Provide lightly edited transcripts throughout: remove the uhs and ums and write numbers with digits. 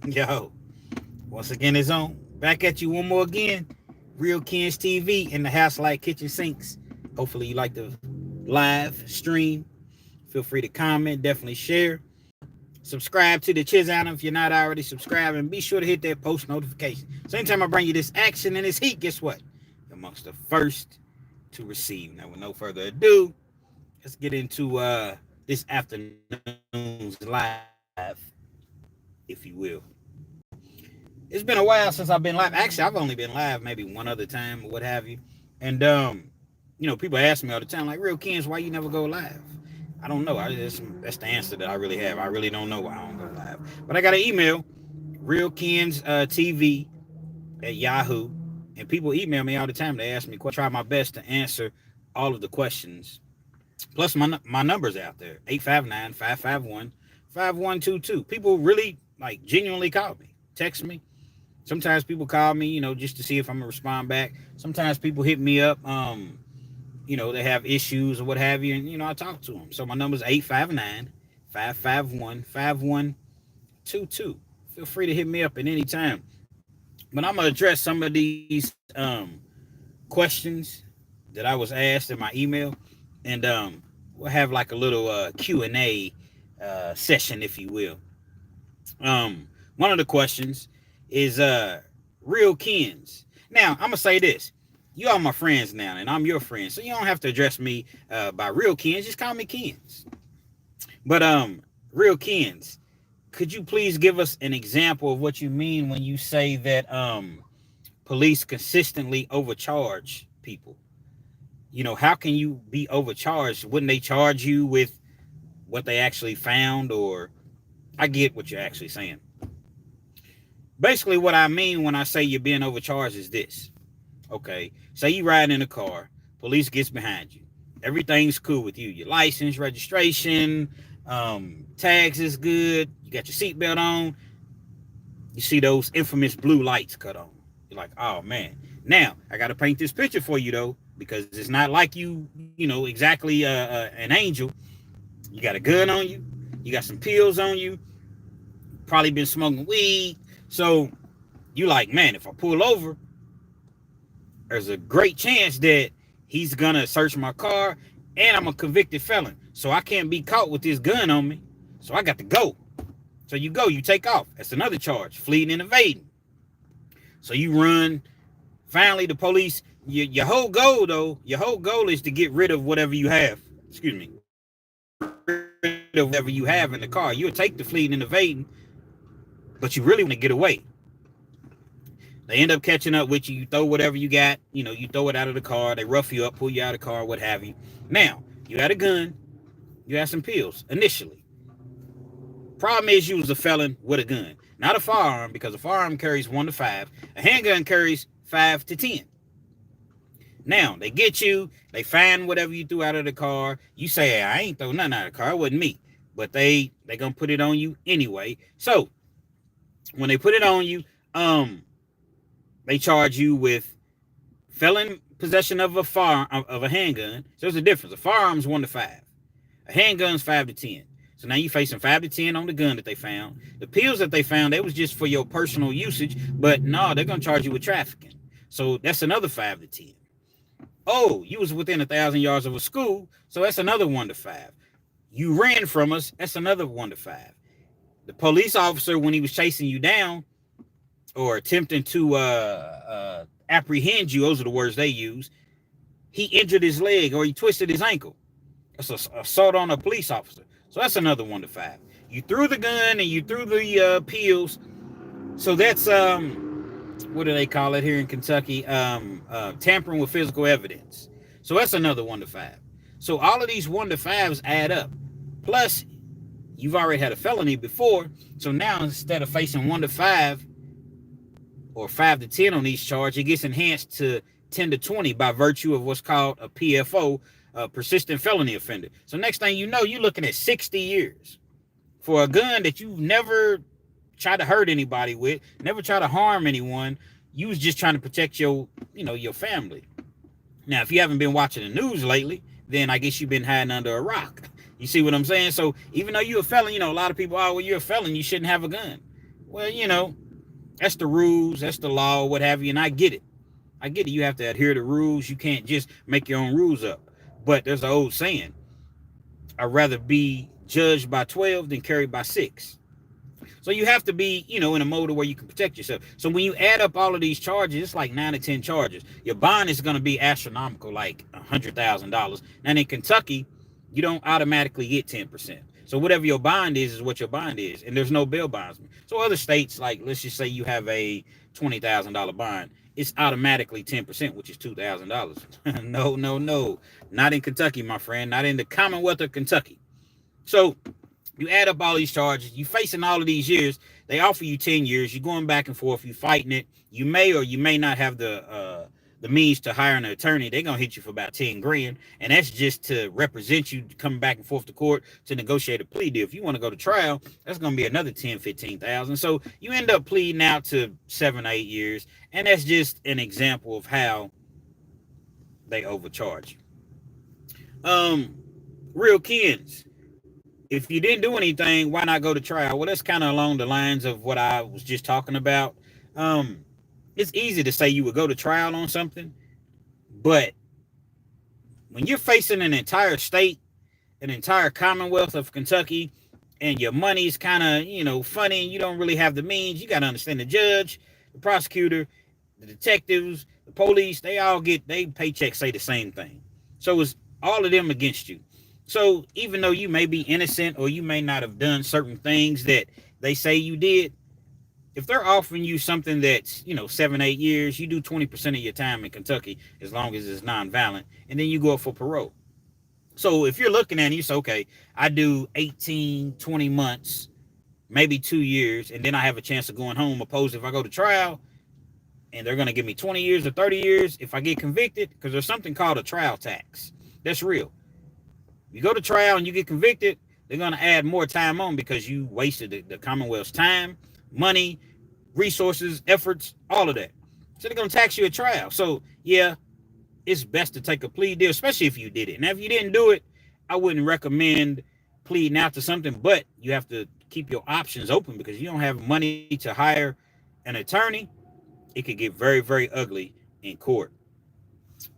Yo, once again, it's on. Back at you one more again. RealkenzTV in the house like kitchen sinks. Hopefully, you like the live stream. Feel free to comment, definitely share. Subscribe to the Chiz Adam if you're not already subscribed, and be sure to hit that post notification. So, anytime I bring you this action and this heat, guess what? You're amongst the first to receive. Now, with no further ado, let's get into this afternoon's live, if you will. It's been a while since I've been live. Actually, I've only been live maybe one other time or what have you. And people ask me all the time, like, Real Kens, why you never go live? I don't know. That's the answer that I really have. I really don't know why I don't go live. But I got an email, RealkenzTV at Yahoo. And people email me all the time. They ask me, try my best to answer all of the questions. Plus, my number's out there, 859-551-5122. People really, genuinely call me, text me. Sometimes people call me, just to see if I'm going to respond back. Sometimes people hit me up, they have issues or what have you, and, I talk to them. So my number is 859-551-5122. Feel free to hit me up at any time. But I'm going to address some of these questions that I was asked in my email, and we'll have like a little Q&A session, if you will. One of the questions is Real Kens. Now, I'm going to say this. You are my friends now, and I'm your friend, so you don't have to address me by Real Kens. Just call me Kens. But Real Kens, could you please give us an example of what you mean when you say that police consistently overcharge people? How can you be overcharged? Wouldn't they charge you with what they actually found? Or I get what you're actually saying. Basically, what I mean when I say you're being overcharged is this. Okay, say you ride in a car, police gets behind you. Everything's cool with you. Your license, registration, tags is good. You got your seatbelt on. You see those infamous blue lights cut on. You're like, oh, man. Now, I got to paint this picture for you, though, because it's not like exactly an angel. You got a gun on you. You got some pills on you. Probably been smoking weed. So you like, man, if I pull over, there's a great chance that he's going to search my car, and I'm a convicted felon. So I can't be caught with this gun on me. So I got to go. So you go, you take off. That's another charge, fleeing and evading. So you run. Finally, the police, your whole goal is to get rid of whatever you have. Excuse me. Rid of whatever you have in the car. You'll take the fleeing and evading, but you really want to get away. They end up catching up with you. You throw whatever you got, you throw it out of the car. They rough you up, pull you out of the car, what have you. Now, you had a gun. You had some pills initially. Problem is you was a felon with a gun. Not a firearm, because a firearm carries 1 to 5. A handgun carries 5 to 10. Now, they get you. They find whatever you threw out of the car. You say, hey, I ain't throw nothing out of the car. It wasn't me. But they going to put it on you anyway. So, when they put it on you, they charge you with felon possession of a handgun. So there's a difference. A firearm's 1 to 5. A handgun's 5 to 10. So now you're facing 5 to 10 on the gun that they found. The pills that they found, they was just for your personal usage. But no, they're going to charge you with trafficking. So that's another 5 to 10. Oh, you was within 1,000 yards of a school. So that's another 1 to 5. You ran from us. That's another 1 to 5. The police officer, when he was chasing you down or attempting to apprehend you, those are the words they use, he injured his leg or he twisted his ankle. That's an assault on a police officer. So that's another 1 to 5. You threw the gun and you threw the pills. So that's, what do they call it here in Kentucky? Tampering with physical evidence. So that's another 1 to 5. So all of these 1 to 5s add up. Plus, you've already had a felony before. So now instead of facing 1 to 5 or 5 to 10 on each charge, it gets enhanced to 10 to 20 by virtue of what's called a PFO, persistent felony offender. So next thing you know, you're looking at 60 years for a gun that you've never tried to hurt anybody with, never tried to harm anyone. You was just trying to protect your family. Now, if you haven't been watching the news lately, then I guess you've been hiding under a rock. You see what I'm saying? So even though you're a felon, a lot of people, oh, well, you're a felon, you shouldn't have a gun. Well, that's the rules, that's the law, what have you, and I get it. I get it. You have to adhere to rules. You can't just make your own rules up. But there's an old saying: I'd rather be judged by 12 than carried by 6. So you have to be, in a mode where you can protect yourself. So when you add up all of these charges, it's like 9 to 10 charges. Your bond is going to be astronomical, like $100,000. And in Kentucky, you don't automatically get 10%. So whatever your bond is what your bond is. And there's no bail bondsman. So other states, like let's just say you have a $20,000 bond, it's automatically 10%, which is $2,000. No, no, no. Not in Kentucky, my friend. Not in the Commonwealth of Kentucky. So you add up all these charges, you facing all of these years, they offer you 10 years, you're going back and forth, you fighting it. You may or you may not have the means to hire an attorney. They're going to hit you for about 10 grand. And that's just to represent you coming back and forth to court to negotiate a plea deal. If you want to go to trial, that's going to be another 10, 15,000. So you end up pleading out to 7, 8 years. And that's just an example of how they overcharge you. Real Kens, if you didn't do anything, why not go to trial? Well, that's kind of along the lines of what I was just talking about. It's easy to say you would go to trial on something, but when you're facing an entire state, an entire Commonwealth of Kentucky, and your money's kind of, funny, and you don't really have the means, you got to understand the judge, the prosecutor, the detectives, the police, they paychecks say the same thing. So it's all of them against you. So even though you may be innocent or you may not have done certain things that they say you did, if they're offering you something that's, 7, 8 years, you do 20% of your time in Kentucky as long as it's nonviolent, and then you go up for parole. So if you're looking at it, you say, okay, I do 18, 20 months, maybe 2 years, and then I have a chance of going home, opposed if I go to trial and they're going to give me 20 years or 30 years if I get convicted, because there's something called a trial tax. That's real. You go to trial and you get convicted, they're going to add more time on because you wasted the Commonwealth's time, money, resources, efforts, all of that. So they're going to tax you at trial. So, yeah, it's best to take a plea deal, especially if you did it. Now, if you didn't do it, I wouldn't recommend pleading out to something, but you have to keep your options open because you don't have money to hire an attorney. It could get very, very ugly in court.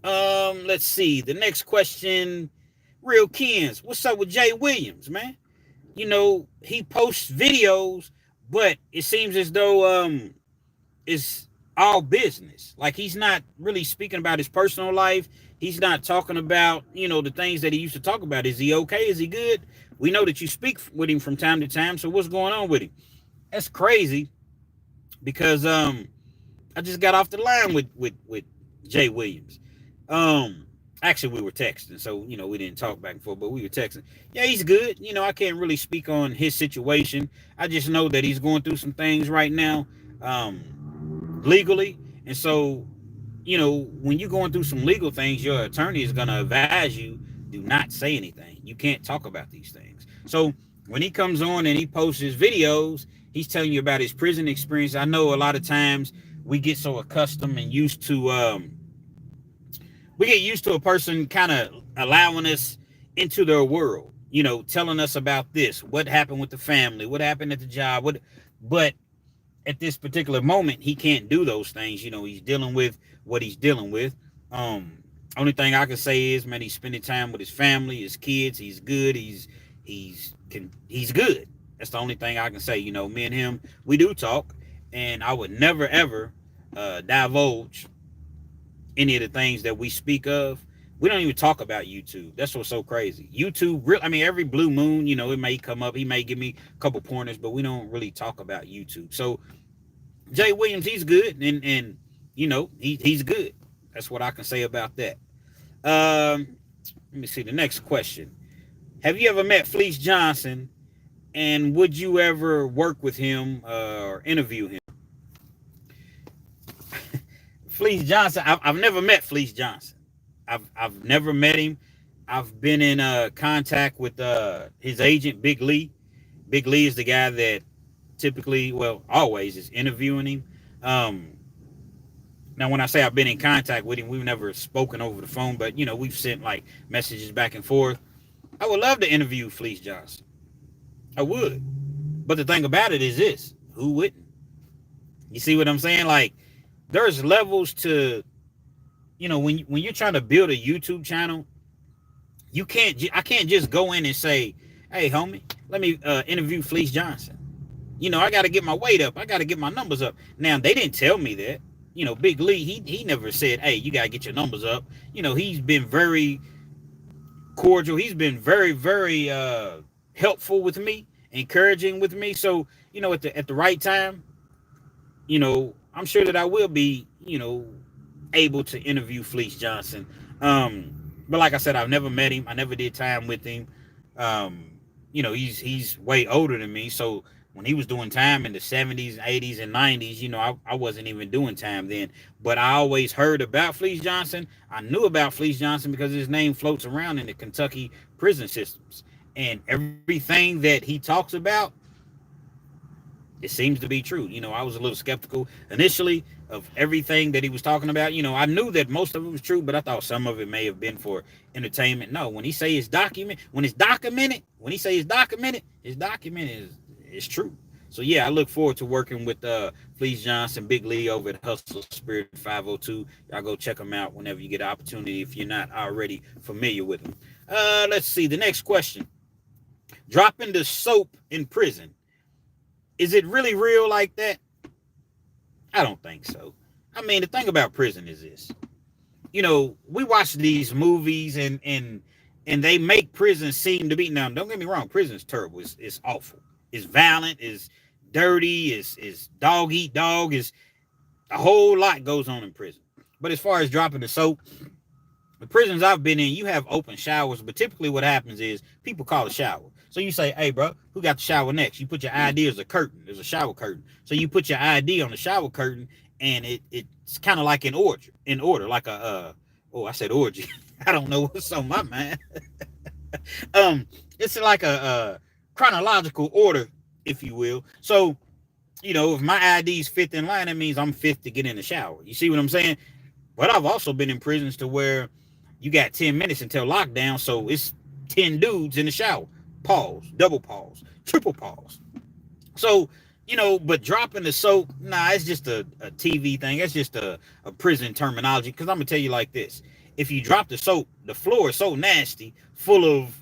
Let's see. The next question. Real Kens, what's up with Jay Williams, man? He posts videos, but it seems as though it's all business. Like he's not really speaking about his personal life. He's not talking about, the things that he used to talk about. Is he okay? Is he good? We know that you speak with him from time to time. So what's going on with him? That's crazy because I just got off the line with Jay Williams. Actually, we were texting, so, we didn't talk back and forth, but we were texting. Yeah, he's good. I can't really speak on his situation. I just know that he's going through some things right now, legally. And so, when you're going through some legal things, your attorney is going to advise you, do not say anything. You can't talk about these things. So when he comes on and he posts his videos, he's telling you about his prison experience. I know a lot of times we get so accustomed and used to, we get used to a person kind of allowing us into their world, telling us about this, what happened with the family, what happened at the job, but at this particular moment, he can't do those things. He's dealing with what he's dealing with. Only thing I can say is, man, he's spending time with his family, his kids. He's good. He's good. That's the only thing I can say. Me and him, we do talk, and I would never, ever divulge any of the things that we speak of. We don't even talk about YouTube. That's what's so crazy. YouTube, every blue moon, it may come up. He may give me a couple pointers, but we don't really talk about YouTube. So Jay Williams, he's good, and he's good. That's what I can say about that. Let me see the next question. Have you ever met Fleece Johnson, and would you ever work with him or interview him? Fleece Johnson, I've never met Fleece Johnson. I've never met him. I've been in contact with his agent, Big Lee. Big Lee is the guy that typically, always is interviewing him. Now, when I say I've been in contact with him, we've never spoken over the phone, but, we've sent like messages back and forth. I would love to interview Fleece Johnson. I would. But the thing about it is this, who wouldn't? You see what I'm saying? Like, there's levels to, when you're trying to build a YouTube channel, I can't just go in and say, hey, homie, let me interview Fleece Johnson. I got to get my weight up. I got to get my numbers up. Now, they didn't tell me that. Big Lee, he never said, hey, you got to get your numbers up. He's been very cordial. He's been very, very helpful with me, encouraging with me. So, at the right time, I'm sure that I will be, able to interview Fleece Johnson. But like I said, I've never met him. I never did time with him. He's way older than me. So when he was doing time in the 70s, 80s, and 90s, I wasn't even doing time then. But I always heard about Fleece Johnson. I knew about Fleece Johnson because his name floats around in the Kentucky prison systems. And everything that he talks about, it seems to be true. I was a little skeptical initially of everything that he was talking about. I knew that most of it was true, but I thought some of it may have been for entertainment. No, when he say it's documented, it's documented is true. So yeah, I look forward to working with Fleece Johnson, Big Lee over at Hustle Spirit 502. Y'all go check them out whenever you get an opportunity if you're not already familiar with them. Let's see. The next question. Dropping the soap in prison. Is it really real like that? I don't think so. I mean, the thing about prison is this. We watch these movies and they make prison seem to be, now don't get me wrong, prison is terrible. It's awful. It's violent, it's dirty, it's dog eat dog, it's a whole lot goes on in prison. But as far as dropping the soap, the prisons I've been in, you have open showers, but typically what happens is people call a shower. So you say, hey, bro, who got the shower next? You put your ID as a curtain. There's a shower curtain. So you put your ID on the shower curtain, and it's kind of like in order, like I said orgy. I don't know what's on my mind. It's like a chronological order, if you will. So, if my ID's fifth in line, that means I'm fifth to get in the shower. You see what I'm saying? But I've also been in prisons to where you got 10 minutes until lockdown, so it's 10 dudes in the shower. Pause, double pause, triple pause. So, but dropping the soap, nah, it's just a TV thing. It's just a prison terminology. Because I'm going to tell you like this. If you drop the soap, the floor is so nasty, full of,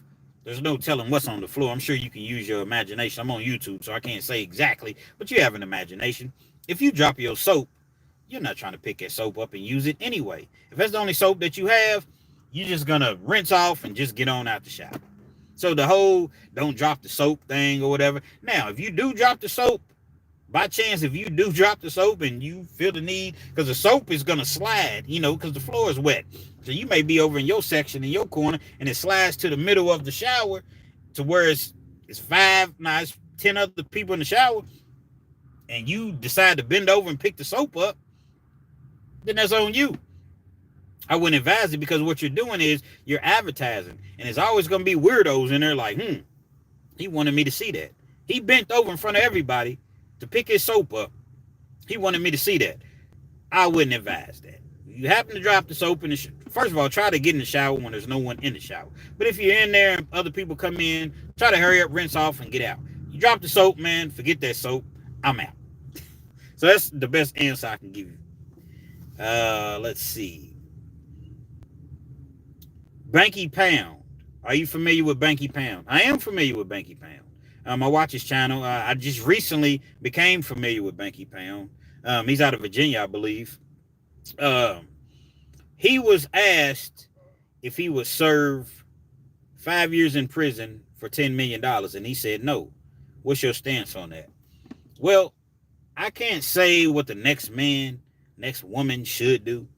there's no telling what's on the floor. I'm sure you can use your imagination. I'm on YouTube, so I can't say exactly, but you have an imagination. If you drop your soap, you're not trying to pick that soap up and use it anyway. If that's the only soap that you have, you're just going to rinse off and just get on out the shower. So the whole don't drop the soap thing or whatever. Now, if you do drop the soap, by chance, if you do drop the soap and you feel the need, because the soap is going to slide, because the floor is wet. So you may be over in your section, in your corner, and it slides to the middle of the shower to where it's 10 other people in the shower, and you decide to bend over and pick the soap up, then that's on you. I wouldn't advise it because what you're doing is you're advertising. And there's always going to be weirdos in there like, he wanted me to see that. He bent over in front of everybody to pick his soap up. He wanted me to see that. I wouldn't advise that. You happen to drop the soap in the first of all, try to get in the shower when there's no one in the shower. But if you're in there and other people come in, try to hurry up, rinse off, and get out. You drop the soap, man, forget that soap. I'm out. So that's the best answer I can give you. Let's see. Banky Pound. Are you familiar with Banky Pound? I am familiar with Banky Pound. I watch his channel. I just recently became familiar with Banky Pound. He's out of Virginia, I believe. He was asked if he would serve 5 years in prison for $10 million, and he said no. What's your stance on that? Well, I can't say what the next woman should do.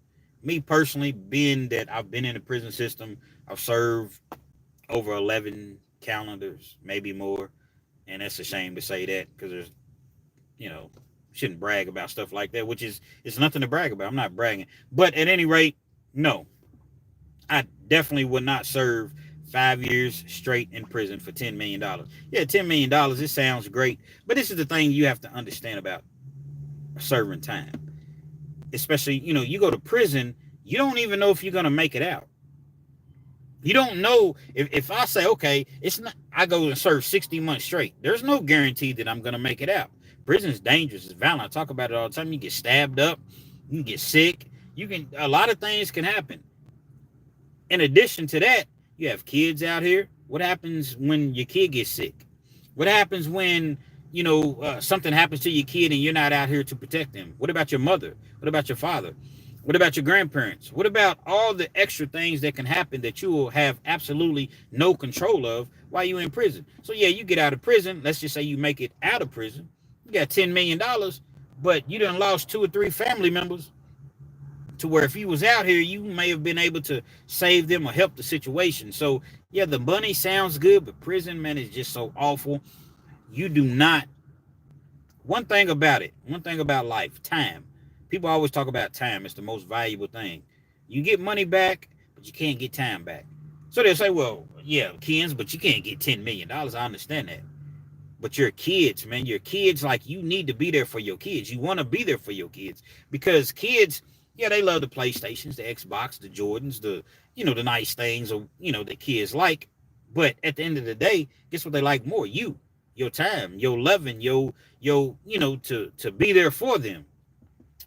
Me personally, being that I've been in the prison system, I've served over 11 calendars, maybe more. And that's a shame to say that because there's, shouldn't brag about stuff like that, which is, it's nothing to brag about. I'm not bragging. But at any rate, no. I definitely would not serve 5 years straight in prison for $10 million. Yeah, $10 million, it sounds great. But this is the thing you have to understand about serving time. Especially, you go to prison, you don't even know if you're going to make it out. You don't know if I say, okay, it's not, I go and serve 60 months straight. There's no guarantee that I'm going to make it out Prison's dangerous. It's violent. I talk about it all the time. You get stabbed up. You can get sick. A lot of things can happen. In addition to that, you have kids out here. What happens when your kid gets sick? What happens when, something happens to your kid and you're not out here to protect them? What about your mother? What about your father? What about your grandparents? What about all the extra things that can happen that you will have absolutely no control of while you're in prison? So yeah, you get out of prison. Let's just say you make it out of prison. You got $10 million, but you done lost 2 or 3 family members, to where if you was out here, you may have been able to save them or help the situation. So yeah, the money sounds good, but prison, man, is just so awful. You do not. One thing about life, time. People always talk about time. It's the most valuable thing. You get money back, but you can't get time back. So they'll say, well, yeah, Kens, but you can't get $10 million. I understand that. But your kids, man, your kids, like, you need to be there for your kids. You want to be there for your kids, because kids, yeah, they love the PlayStations, the Xbox, the Jordans, the nice things, or, that kids like. But at the end of the day, guess what they like more? You, your time, your loving, your to be there for them.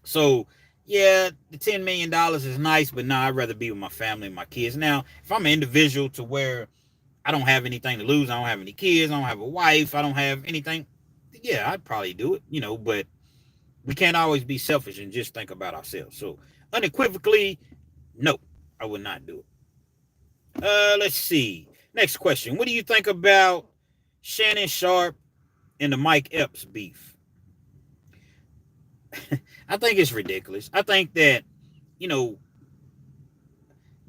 So yeah, the $10 million is nice, but I'd rather be with my family and my kids. Now, if I'm an individual to where I don't have anything to lose, I don't have any kids, I don't have a wife, I don't have anything, yeah, I'd probably do it, but we can't always be selfish and just think about ourselves. So unequivocally, no, I would not do it. Let's see. Next question. What do you think about Shannon Sharp and the Mike Epps beef? I think it's ridiculous. I think that,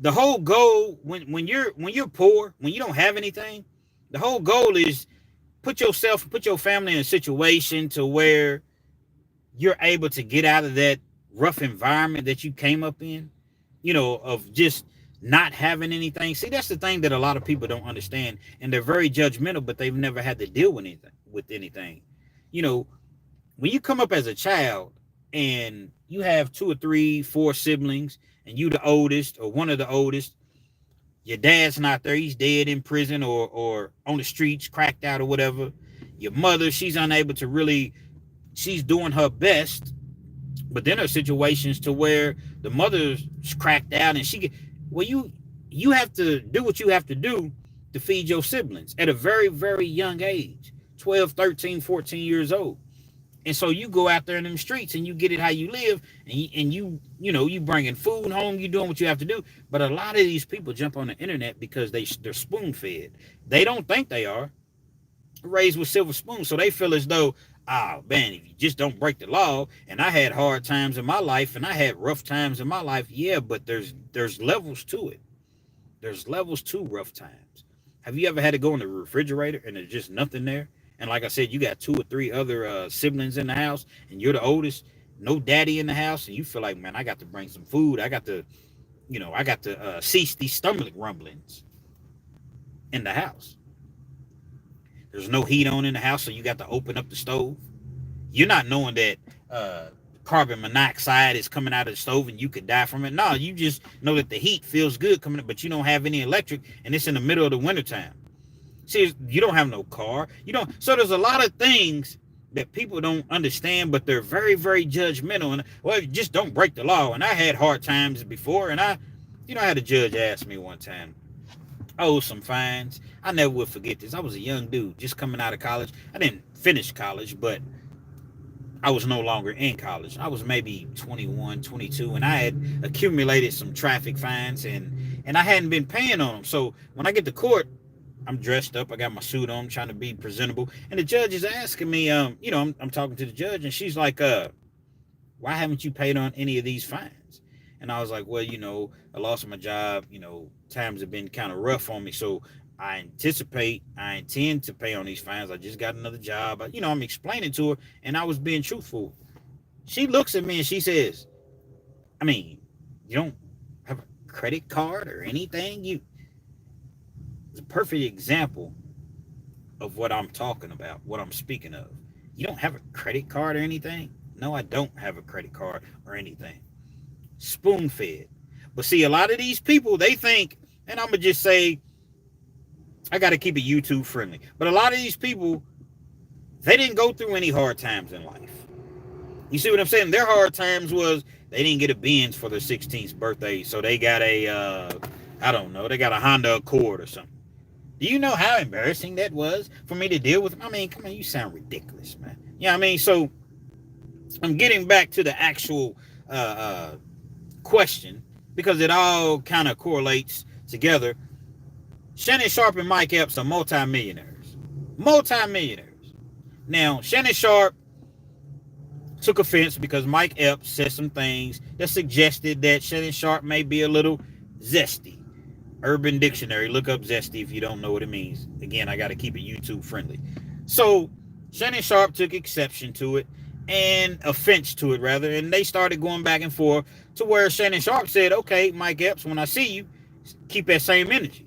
the whole goal when you're poor, when you don't have anything, the whole goal is put your family in a situation to where you're able to get out of that rough environment that you came up in, of just not having anything. See, that's the thing that a lot of people don't understand, and they're very judgmental, but they've never had to deal with anything. When you come up as a child and you have 2 or 3, 4 siblings, and you the oldest or one of the oldest, your dad's not there, he's dead in prison or on the streets, cracked out or whatever. Your mother, she's unable to really, she's doing her best, but then there are situations to where the mother's cracked out and you have to do what you have to do to feed your siblings at a very, very young age, 12, 13, 14 years old. And so you go out there in them streets and you get it how you live, and you bringing food home, you doing what you have to do. But a lot of these people jump on the internet because they're spoon fed. They don't think they are raised with silver spoons, so they feel as though, oh man, if you just don't break the law. And I had hard times in my life, and I had rough times in my life. Yeah, but there's levels to it. There's levels to rough times. Have you ever had to go in the refrigerator and there's just nothing there? And like I said, you got 2 or 3 other siblings in the house, and you're the oldest, no daddy in the house, and you feel like, man, I got to bring some food. I got to cease these stomach rumblings in the house. There's no heat on in the house, so you got to open up the stove. You're not knowing that carbon monoxide is coming out of the stove and you could die from it. No, you just know that the heat feels good coming up, but you don't have any electric, and it's in the middle of the wintertime. See, you don't have no car. So there's a lot of things that people don't understand, but they're very, very judgmental. And well, just don't break the law. And I had hard times before, and I had a judge ask me one time, I owe some fines. I never will forget this. I was a young dude just coming out of college. I didn't finish college, but I was no longer in college. I was maybe 21, 22, and I had accumulated some traffic fines, and I hadn't been paying on them. So when I get to court, I'm dressed up. I got my suit on, trying to be presentable. And the judge is asking me, I'm talking to the judge, and she's like, why haven't you paid on any of these fines? And I was like, well, I lost my job. Times have been kind of rough on me. So I intend to pay on these fines. I just got another job. I'm explaining to her, and I was being truthful. She looks at me and she says, I mean, you don't have a credit card or anything? It's a perfect example of what I'm talking about, what I'm speaking of. You don't have a credit card or anything? No, I don't have a credit card or anything. Spoon fed. But see, a lot of these people, they think, and I'm going to just say, I got to keep it YouTube friendly, but a lot of these people They didn't go through any hard times in life. You see what I'm saying? Their hard times was they didn't get a Benz for their 16th birthday, so they got a, I don't know, they got a Honda Accord or something. Do you know how embarrassing that was for me to deal with? I mean, come on, you sound ridiculous, man. Yeah, I mean, so I'm getting back to the actual question because it all kind of correlates together. Shannon Sharpe and Mike Epps are multimillionaires. Multimillionaires. Now, Shannon Sharpe took offense because Mike Epps said some things that suggested that Shannon Sharpe may be a little zesty. Urban Dictionary, look up zesty if you don't know what it means. Again, I got to keep it YouTube friendly. So Shannon Sharpe took exception to it and offense to it rather, and they started going back and forth to where Shannon Sharpe said, okay, Mike Epps, when I see you, keep that same energy.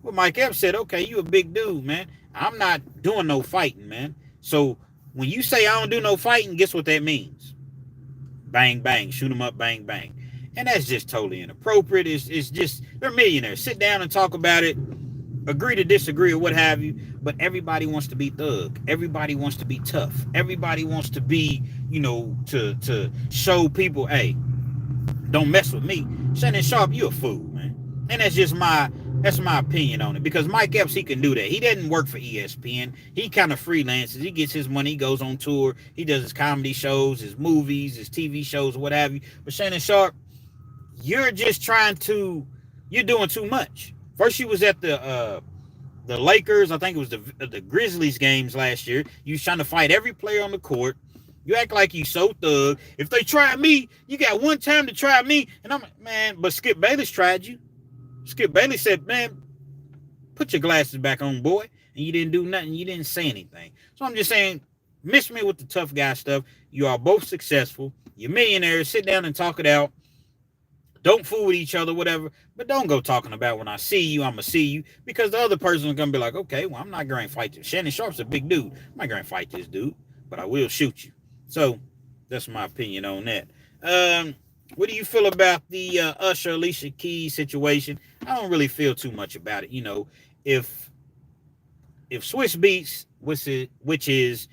Well, Mike Epps said, okay, you a big dude, man. I'm not doing no fighting, man. So when you say I don't do no fighting, guess what that means? Bang, bang, shoot them up, bang, bang. And that's just totally inappropriate. It's just, they're millionaires. Sit down and talk about it, agree to disagree or what have you, but everybody wants to be thug. Everybody wants to be tough. Everybody wants to be, to show people, hey, don't mess with me. Shannon Sharpe, you a fool, man. And that's my opinion on it. Because Mike Epps, he can do that. He doesn't work for ESPN. He kind of freelances. He gets his money. He goes on tour. He does his comedy shows, his movies, his TV shows, what have you. But Shannon Sharpe, you're doing too much. First, you was at the Lakers. I think it was the Grizzlies games last year. You was trying to fight every player on the court. You act like you so thug. If they try me, you got one time to try me. And I'm like, man, but Skip Bayless tried you. Skip Bayless said, man, put your glasses back on, boy. And you didn't do nothing. You didn't say anything. So I'm just saying, miss me with the tough guy stuff. You are both successful. You're millionaires. Sit down and talk it out. Don't fool with each other, whatever. But don't go talking about when I see you, I'm going to see you. Because the other person is going to be like, okay, well, I'm not going to fight this. Shannon Sharpe's a big dude. I'm not going to fight this dude. But I will shoot you. So that's my opinion on that. What do you feel about the Usher Alicia Keys situation? I don't really feel too much about it. If Swiss Beats, which is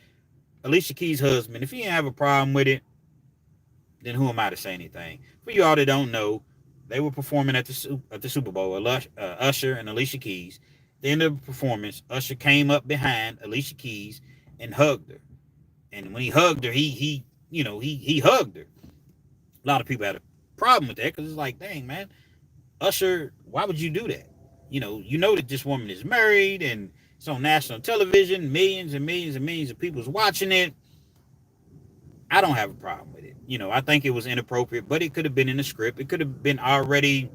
Alicia Keys' husband, if he didn't have a problem with it, then who am I to say anything? For you all that don't know, they were performing at the Super Bowl. Usher and Alicia Keys. At the end of the performance, Usher came up behind Alicia Keys and hugged her. And when he hugged her, he hugged her. A lot of people had a problem with that because it's like, dang, man, Usher, why would you do that? You know that this woman is married and it's on national television, millions and millions and millions of people's watching it. I don't have a problem with it. I think it was inappropriate, but it could have been in the script. It could have been already,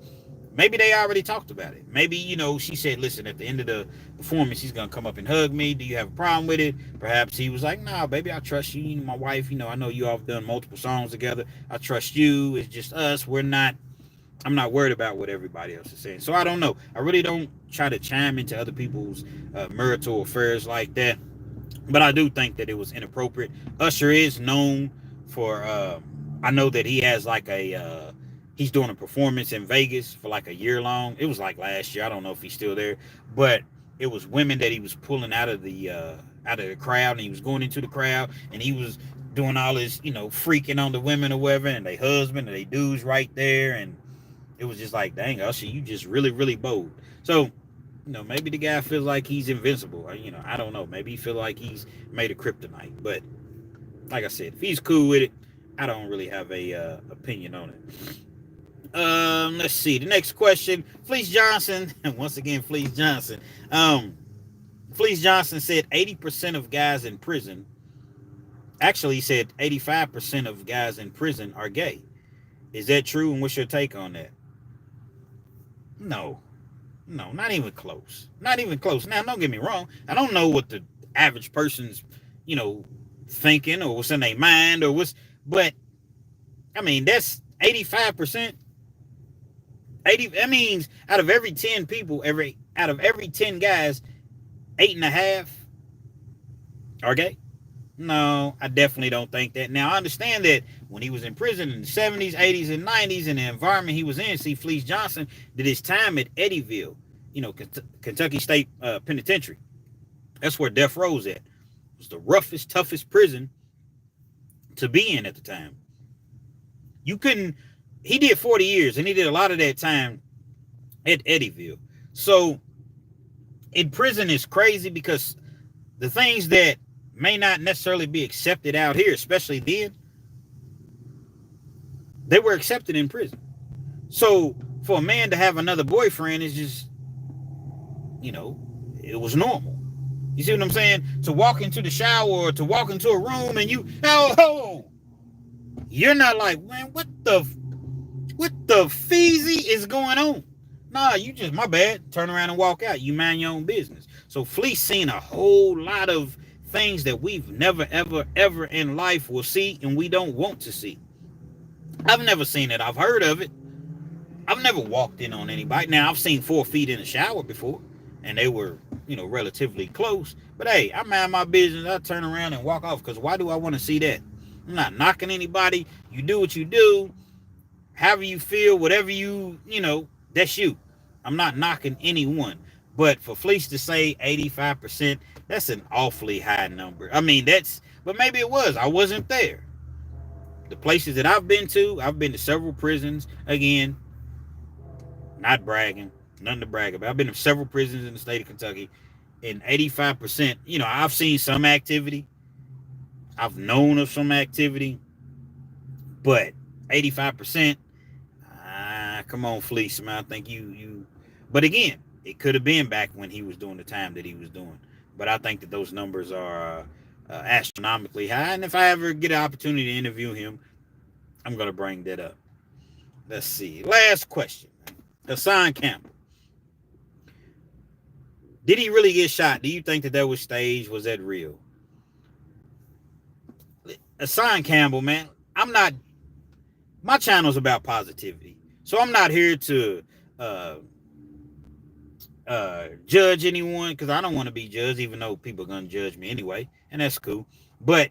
maybe they already talked about it. Maybe, she said, listen, at the end of the performance, he's going to come up and hug me. Do you have a problem with it? Perhaps he was like, nah, baby, I trust you. My wife, I know you all have done multiple songs together. I trust you. It's just us. I'm not worried about what everybody else is saying. So I don't know. I really don't try to chime into other people's marital affairs like that. But I do think that it was inappropriate. Usher is known for, I know that he has like he's doing a performance in Vegas for like a year long. It was like last year. I don't know if he's still there, but it was women that he was pulling out of the crowd, and he was going into the crowd, and he was doing all this, freaking on the women or whatever, and they husband and they dudes right there, and it was just like, dang, Usher, you just really, really bold. So, maybe the guy feels like he's invincible. I don't know. Maybe he feels like he's made of kryptonite. But like I said, if he's cool with it, I don't really have a opinion on it. Let's see. The next question. Fleece Johnson. Once again, Fleece Johnson. Fleece Johnson said 80% of guys in prison. Actually, he said 85% of guys in prison are gay. Is that true? And what's your take on that? No, not even close. Not even close. Now, don't get me wrong. I don't know what the average person's, thinking or what's in their mind or but I mean, that's 85%. That means out of every 10 people, out of every 10 guys, 8.5 are gay. No, I definitely don't think that. Now, I understand that when he was in prison in the 70s, 80s, and 90s, in the environment he was in, Fleece Johnson did his time at Eddyville, Kentucky State Penitentiary. That's where death row's at. It was the roughest, toughest prison to be in at the time. You couldn't. He did 40 years, and he did a lot of that time at Eddyville. So in prison is crazy because the things that may not necessarily be accepted out here, especially then, they were accepted in prison. So for a man to have another boyfriend is just, it was normal. You see what I'm saying? To walk into the shower or to walk into a room and you're not like, man, what the feezy is going on? Nah, you just, my bad, turn around and walk out. You mind your own business. So Fleece seen a whole lot of things that we've never, ever, ever in life will see and we don't want to see. I've never seen it. I've heard of it. I've never walked in on anybody. Now, I've seen 4 feet in the shower before, and they were, relatively close. But hey, I mind my business. I turn around and walk off, because why do I want to see that? I'm not knocking anybody. You do what you do. However you feel, whatever that's you. I'm not knocking anyone. But for Fleece to say 85%, that's an awfully high number. I mean, but maybe it was. I wasn't there. The places that I've been to several prisons. Again, not bragging, nothing to brag about. I've been to several prisons in the state of Kentucky, and 85%, I've seen some activity. I've known of some activity, but 85%, come on, Fleece, man. I think you, but again, it could have been back when he was doing the time that he was doing. But I think that those numbers are astronomically high. And if I ever get an opportunity to interview him, I'm going to bring that up. Let's see. Last question. Hassan Campbell. Did he really get shot? Do you think that was staged? Was that real? Hassan Campbell, man, my channel's about positivity. So I'm not here to judge anyone, because I don't want to be judged, even though people are going to judge me anyway, and that's cool. But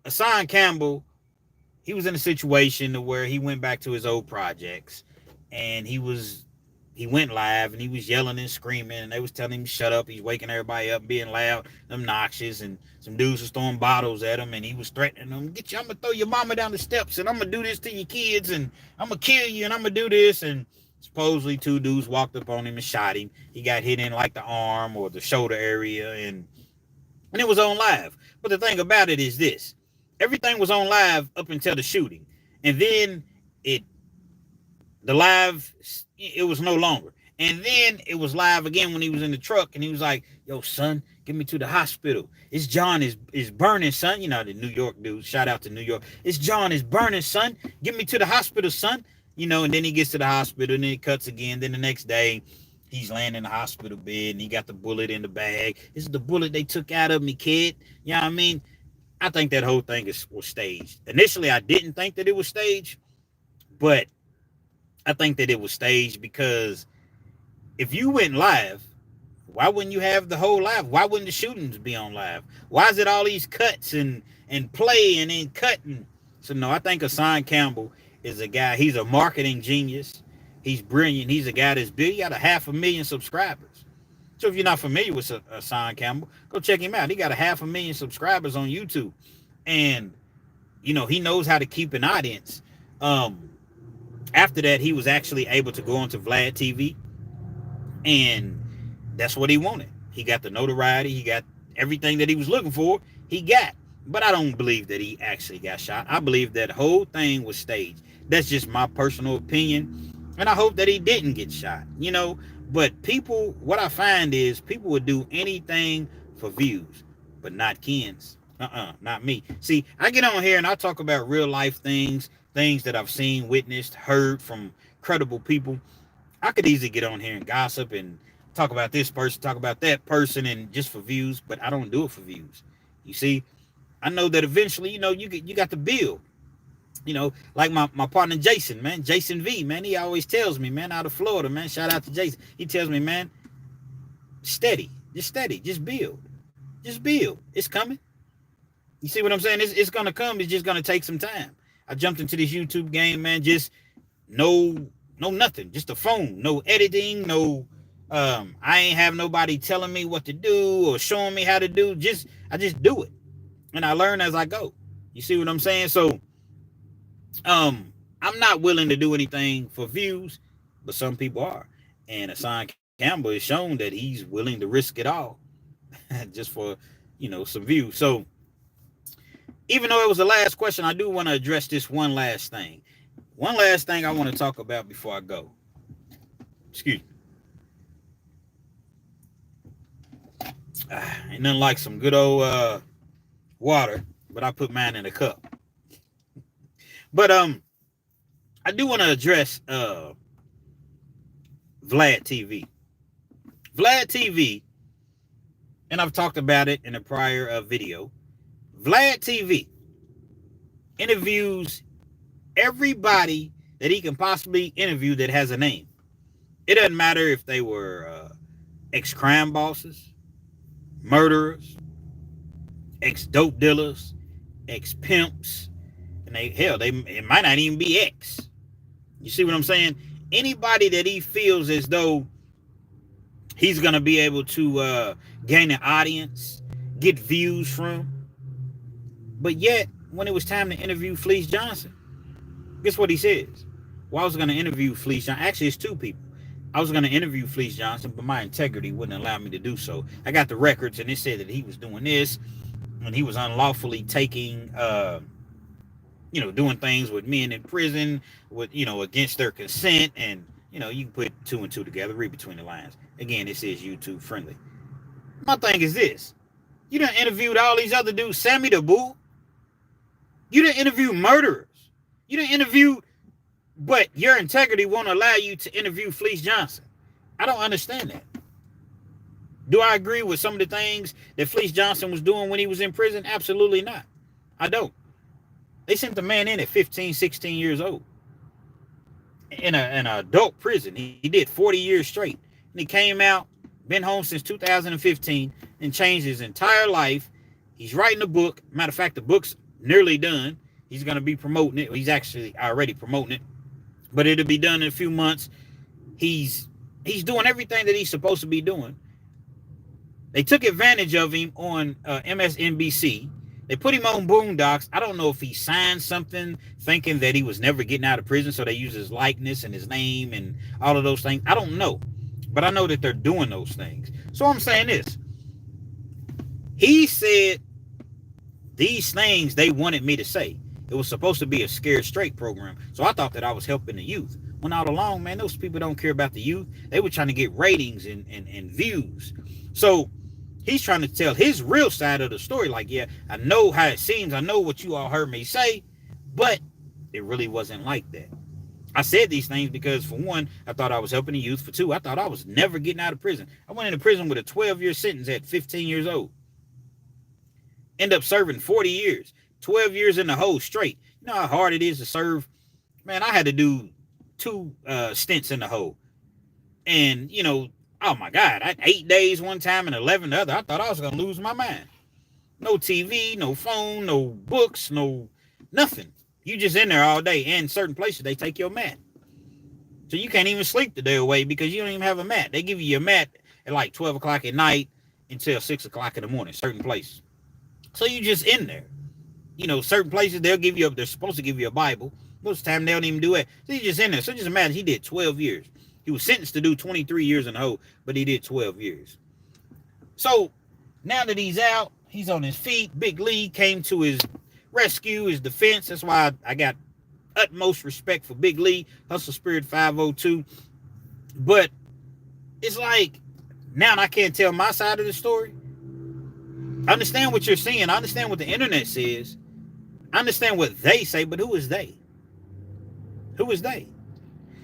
Hassan Campbell, he was in a situation where he went back to his old projects, and he went live, and he was yelling and screaming, and they was telling him to shut up. He's waking everybody up, being loud, obnoxious, and some dudes was throwing bottles at him, and he was threatening them, I'm gonna throw your mama down the steps, and I'm gonna do this to your kids, and I'm gonna kill you, and I'm gonna do this. And supposedly 2 dudes walked up on him and shot him. He got hit in like the arm or the shoulder area, and it was on live. But the thing about it is this: everything was on live up until the shooting, and then the live, it was no longer. And then it was live again when he was in the truck, and he was like, yo, son, get me to the hospital. It's John is burning, son. The New York dude, shout out to New York. It's John is burning, son. Get me to the hospital, son. And then he gets to the hospital, and then it cuts again. Then the next day, he's laying in the hospital bed, and he got the bullet in the bag. This is the bullet they took out of me, kid. You know what I mean? I think that whole thing was staged. Initially, I didn't think that it was staged, but I think that it was staged because if you went live, why wouldn't you have the whole live? Why wouldn't the shootings be on live? Why is it all these cuts and play and then cutting? So no, I think Hassan Campbell is a guy. He's a marketing genius. He's brilliant. He's a guy that's big. He got 500,000 subscribers. So if you're not familiar with Hassan Campbell, go check him out. He got 500,000 subscribers on YouTube, and he knows how to keep an audience. After that, he was actually able to go onto Vlad TV, and that's what he wanted. He got the notoriety. He got everything that he was looking for. He got. But I don't believe that he actually got shot. I believe that whole thing was staged. That's just my personal opinion, and I hope that he didn't get shot. But what I find is people would do anything for views, but not Ken's. Not me. See, I get on here and I talk about real life things that I've seen, witnessed, heard from credible people. I could easily get on here and gossip and talk about this person, talk about that person, and just for views, but I don't do it for views. You see, I know that eventually, you got to build. Like my partner Jason, man, Jason V, man, he always tells me, man, out of Florida, man, shout out to Jason. He tells me, man, just build. It's coming. You see what I'm saying? It's gonna come. It's just gonna take some time. I jumped into this YouTube game, man. Just no nothing. Just a phone. No editing. No I ain't have nobody telling me what to do or showing me how to do. I just do it, and I learn as I go. You see what I'm saying? So, I'm not willing to do anything for views, but some people are. And Hassan Campbell has shown that he's willing to risk it all just for, some views. So, even though it was the last question, I do want to address this one last thing. One last thing I want to talk about before I go. Excuse me. Ain't nothing like some good old water, but I put mine in a cup. But I do want to address Vlad TV. Vlad TV, and I've talked about it in a prior video. Vlad TV interviews everybody that he can possibly interview that has a name. It doesn't matter if they were ex-crime bosses, murderers, ex-dope dealers, ex-pimps, and it might not even be ex. You see what I'm saying? Anybody that he feels as though he's going to be able to gain an audience, get views from. But yet, when it was time to interview Fleece Johnson, guess what he says? Well, I was going to interview Fleece Johnson. Actually, it's two people. I was going to interview Fleece Johnson, but my integrity wouldn't allow me to do so. I got the records, and it said that he was doing this, and he was unlawfully taking, doing things with men in prison, with, against their consent, and, you can put two and two together, read between the lines. Again, this is YouTube friendly. My thing is this. You done interviewed all these other dudes, Sammy the Bull. You done interviewed murderers. You done interviewed, but your integrity won't allow you to interview Fleece Johnson. I don't understand that. Do I agree with some of the things that Fleece Johnson was doing when he was in prison? Absolutely not. I don't. They sent the man in at 15, 16 years old. In an adult prison. He did 40 years straight. And he came out, been home since 2015, and changed his entire life. He's writing a book. Matter of fact, the book's nearly done. He's going to be promoting it. He's actually already promoting it. But it'll be done in a few months. He's doing everything that he's supposed to be doing. They took advantage of him on MSNBC. They put him on Boondocks. I don't know if he signed something thinking that he was never getting out of prison, so they use his likeness and his name and all of those things. I don't know. But I know that they're doing those things. So I'm saying this. He said these things they wanted me to say. It was supposed to be a scared straight program. So I thought that I was helping the youth. When all along, man, those people don't care about the youth. They were trying to get ratings and views. So he's trying to tell his real side of the story. Like, yeah, I know how it seems. I know what you all heard me say, but it really wasn't like that. I said these things because, for one, I thought I was helping the youth. For two, I thought I was never getting out of prison. I went into prison with a 12-year sentence at 15 years old. End up serving 40 years. 12 years in the hole straight. You know how hard it is to serve? Man, I had to do 2 stints in the hole. And, oh my God, I had 8 days one time and 11 the other. I thought I was going to lose my mind. No TV, no phone, no books, no nothing. You just in there all day. And certain places, they take your mat. So you can't even sleep the day away because you don't even have a mat. They give you your mat at like 12 o'clock at night until 6 o'clock in the morning, certain places. So you just in there. Certain places, they're supposed to give you a Bible. Most of the time, they don't even do it. So you just in there. So just imagine, he did 12 years. He was sentenced to do 23 years in the hole, but he did 12 years. So now that he's out, he's on his feet. Big Lee came to his rescue, his defense. That's why I got utmost respect for Big Lee, Hustle Spirit 502. But it's like, now I can't tell my side of the story. I understand what you're saying. I understand what the internet says. I understand what they say, but who is they? Who is they?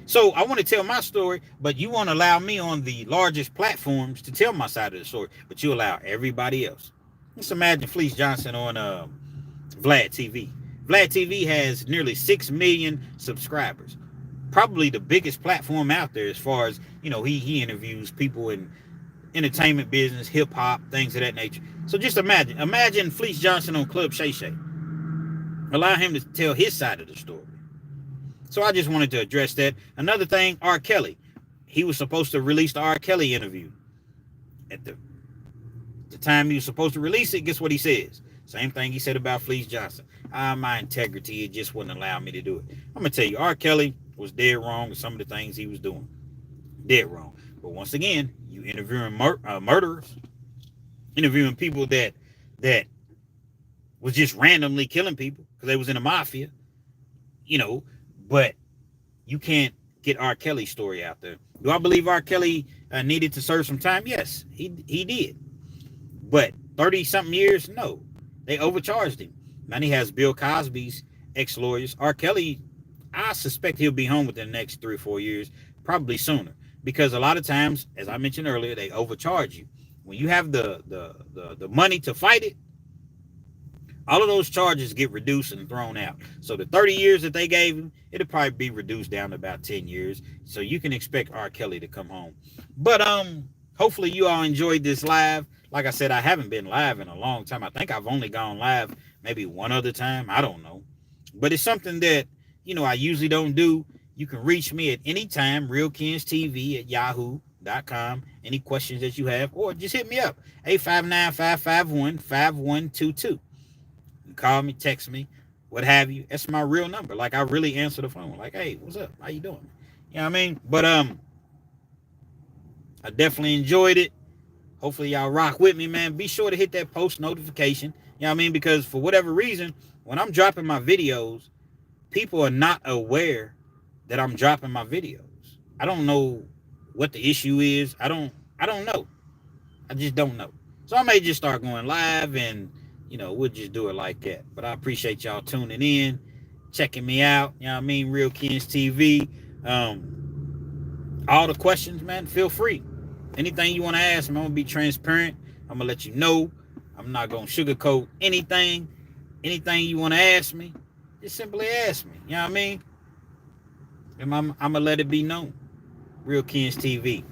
So I want to tell my story, but you won't allow me on the largest platforms to tell my side of the story, but you allow everybody else. Let's imagine Fleece Johnson on Vlad TV. Vlad TV has nearly 6 million subscribers. Probably the biggest platform out there as far as, he interviews people in entertainment business, hip hop, things of that nature. So just imagine Fleece Johnson on Club Shay Shay. Allow him to tell his side of the story. So I just wanted to address that. Another thing, R. Kelly. he was supposed to release the R. Kelly interview. At the time he was supposed to release it, guess what he says? Same thing he said about Fleece Johnson. My integrity, it just wouldn't allow me to do it. I'm going to tell you, R. Kelly was dead wrong with some of the things he was doing. Dead wrong. But once again, you interviewing murderers, interviewing people that was just randomly killing people because they was in the mafia, but you can't get R. Kelly's story out there. Do I believe R. Kelly needed to serve some time? Yes, he did. But 30-something years, no. They overcharged him. Now he has Bill Cosby's ex-lawyers. R. Kelly, I suspect he'll be home within the next 3 or 4 years, probably sooner. Because a lot of times, as I mentioned earlier, they overcharge you. When you have the money to fight it, all of those charges get reduced and thrown out. So the 30 years that they gave him, it'll probably be reduced down to about 10 years. So you can expect R. Kelly to come home. But hopefully you all enjoyed this live. Like I said, I haven't been live in a long time. I think I've only gone live maybe one other time. I don't know. But it's something that, I usually don't do. You can reach me at any time, realkenztv@yahoo.com. Any questions that you have, or just hit me up, 859-551-5122. You call me, text me, what have you. That's my real number. Like, I really answer the phone. Like, hey, what's up? How you doing? You know what I mean? But I definitely enjoyed it. Hopefully y'all rock with me, man. Be sure to hit that post notification. You know what I mean? Because for whatever reason, when I'm dropping my videos, people are not aware that I'm dropping my videos. I don't know what the issue is. I don't know. I just don't know. So I may just start going live and, we'll just do it like that. But I appreciate y'all tuning in, checking me out. You know what I mean? RealkenzTV. All the questions, man, feel free. Anything you want to ask me, I'm going to be transparent. I'm going to let you know. I'm not going to sugarcoat anything. Anything you want to ask me, just simply ask me. You know what I mean? And I'm going to let it be known. RealkenzTV.